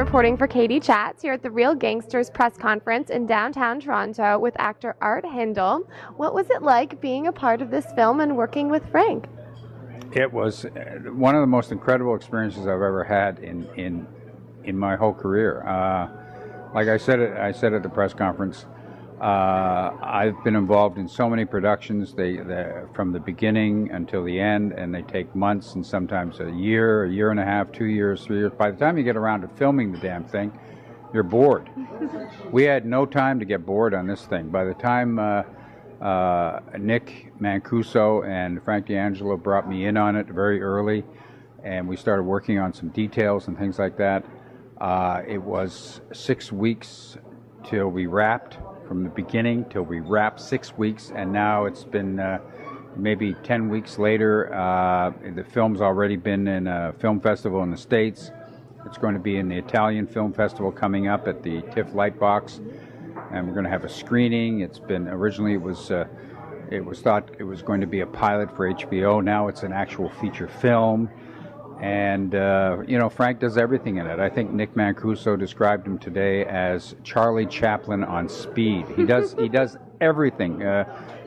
reporting for Katie Chats here at the Real Gangsters press conference in downtown Toronto with actor Hindle. What was it like being a part of this film and working with Frank? It was one of the most incredible experiences I've ever had in my whole career. Like I said at the press conference, I've been involved in so many productions. They from the beginning until the end, and they take months and sometimes a year and a half, 2 years, 3 years. By the time you get around to filming the damn thing, you're bored. We had no time to get bored on this thing. By the time Nick Mancuso and Frank D'Angelo brought me in on it very early, and we started working on some details and things like that, it was 6 weeks till we wrapped. From the beginning till we wrapped, 6 weeks, and now it's been maybe 10 weeks later. The film's already been in a film festival in the States. It's going to be in the Italian Film Festival coming up at the TIFF Lightbox, and we're going to have a screening. It's been originally it was thought it was going to be a pilot for HBO. Now it's an actual feature film. And, Frank does everything in it. I think Nick Mancuso described him today as Charlie Chaplin on speed. He does everything.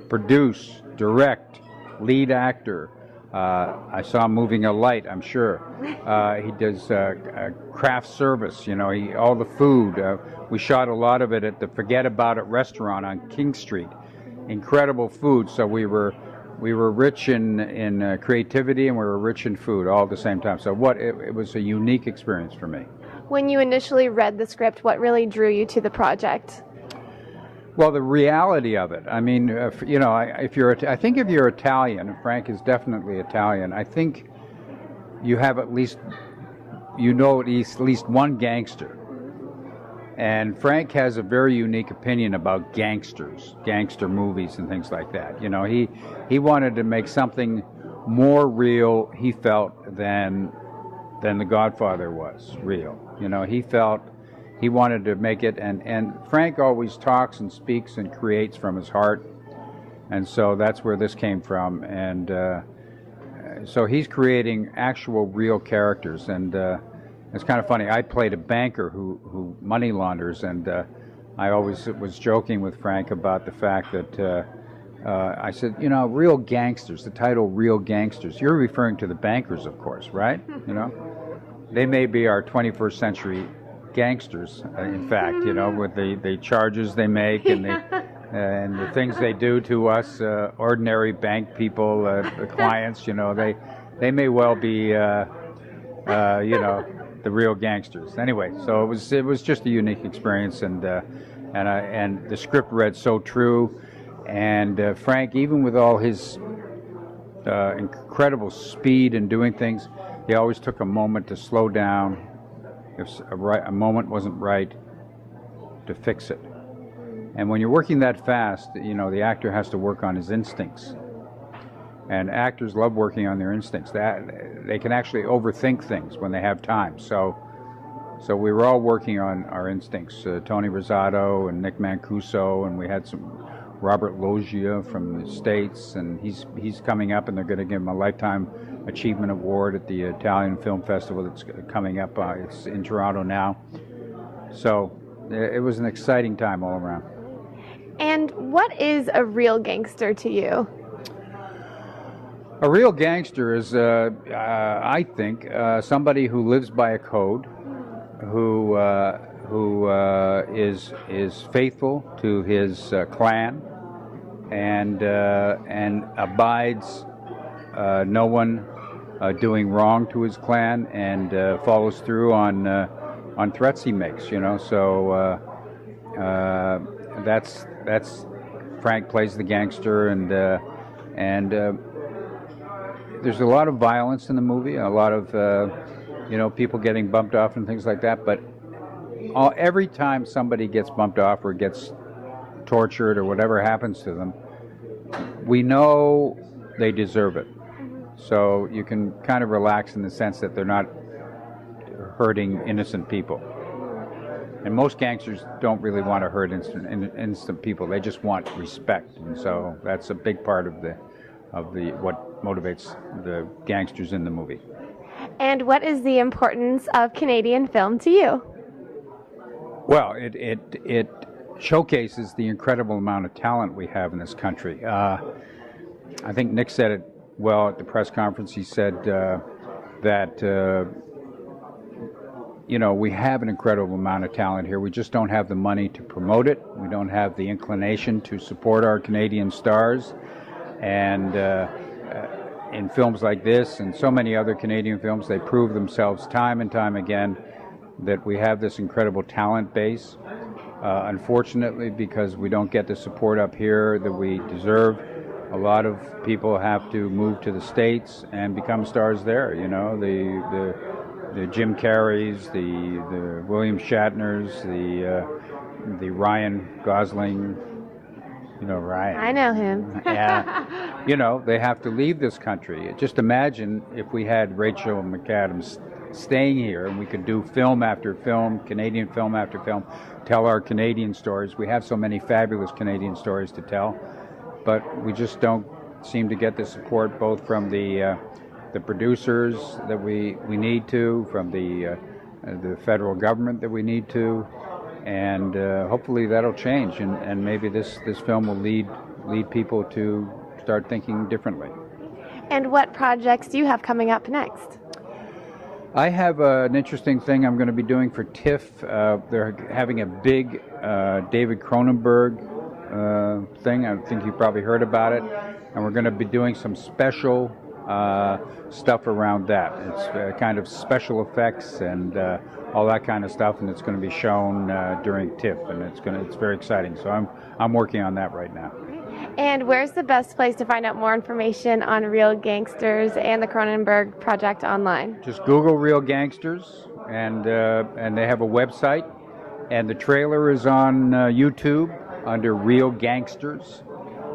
Produce, direct, lead actor. I saw him moving a light, I'm sure. He does craft service, all the food. We shot a lot of it at the Forget About It restaurant on King Street. Incredible food, so we were rich in creativity, and we were rich in food all at the same time. So it was a unique experience for me. When you initially read the script, what really drew you to the project? Well, the reality of it. I mean, I think if you're Italian, and Frank is definitely Italian, I think you have at least one gangster. And Frank has a very unique opinion about gangster movies and things like that. He wanted to make something more real, he felt, than The Godfather was real. He felt he wanted to make it, and Frank always talks and speaks and creates from his heart, and so that's where this came from. And so he's creating actual real characters, and it's kind of funny. I played a banker who money launders, and I always was joking with Frank about the fact that I said, Real Gangsters, the title Real Gangsters, you're referring to the bankers, of course, right? They may be our 21st century gangsters, in fact, with the charges they make and the things they do to us, ordinary bank people, the clients, they may well be, the real gangsters. Anyway, so it was just a unique experience, and the script read so true, and Frank, even with all his incredible speed in doing things, he always took a moment to slow down if a moment wasn't right, to fix it. And when you're working that fast, the actor has to work on his instincts. And actors love working on their instincts. That they can actually overthink things when they have time. So we were all working on our instincts. Tony Rosado and Nick Mancuso, and we had some Robert Loggia from the States, and he's coming up, and they're going to give him a Lifetime Achievement Award at the Italian Film Festival that's coming up. It's in Toronto now. So it was an exciting time all around. And what is a real gangster to you? A real gangster is, I think, somebody who lives by a code, who is faithful to his clan, and abides no one doing wrong to his clan, and follows through on threats he makes. So that's Frank plays the gangster, and there's a lot of violence in the movie, a lot of people getting bumped off and things like that. But every time somebody gets bumped off or gets tortured or whatever happens to them, we know they deserve it. So you can kind of relax in the sense that they're not hurting innocent people. And most gangsters don't really want to hurt innocent people. They just want respect, and so that's a big part of what motivates the gangsters in the movie. And what is the importance of Canadian film to you? Well, it showcases the incredible amount of talent we have in this country. I think Nick said it well at the press conference. He said that we have an incredible amount of talent here. We just don't have the money to promote it. We don't have the inclination to support our Canadian stars. And in films like this and so many other Canadian films, they prove themselves time and time again that we have this incredible talent base. Unfortunately, because we don't get the support up here that we deserve, a lot of people have to move to the States and become stars there. The Jim Carreys, the William Shatners, the Ryan Gosling. Ryan. I know him. Yeah. They have to leave this country. Just imagine if we had Rachel McAdams staying here and we could do film after film, Canadian film after film, tell our Canadian stories. We have so many fabulous Canadian stories to tell, but we just don't seem to get the support both from the producers that we need to, from the federal government that we need to, and hopefully that'll change, and maybe this film will lead people to start thinking differently. And what projects do you have coming up next? I have an interesting thing I'm going to be doing for TIFF. They're having a big David Cronenberg thing. I think you probably heard about it. And we're going to be doing some special stuff around that. It's kind of special effects and all that kind of stuff, and it's going to be shown during TIFF, and it's very exciting. So I'm working on that right now. And where's the best place to find out more information on Real Gangsters and the Cronenberg project online? Just Google Real Gangsters, and they have a website, and the trailer is on YouTube under Real Gangsters,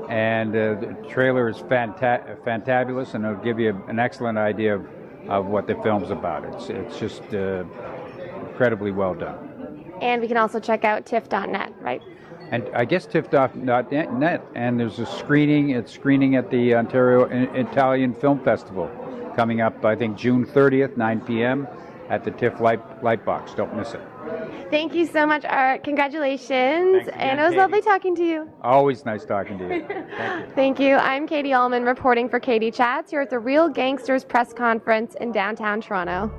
and the trailer is fantabulous, and it'll give you an excellent idea of what the film's about. It's just incredibly well done. And we can also check out tiff.net, right? And I guess TIFF.net, and there's a screening. It's screening at the Ontario Italian Film Festival coming up, I think, June 30th, 9 p.m. at the TIFF Lightbox. Don't miss it. Thank you so much, Art. Congratulations. And it was lovely talking to you. Always nice talking to you. Thank you. Thank you. I'm Katie Allman reporting for Katie Chats here at the Real Gangsters press conference in downtown Toronto.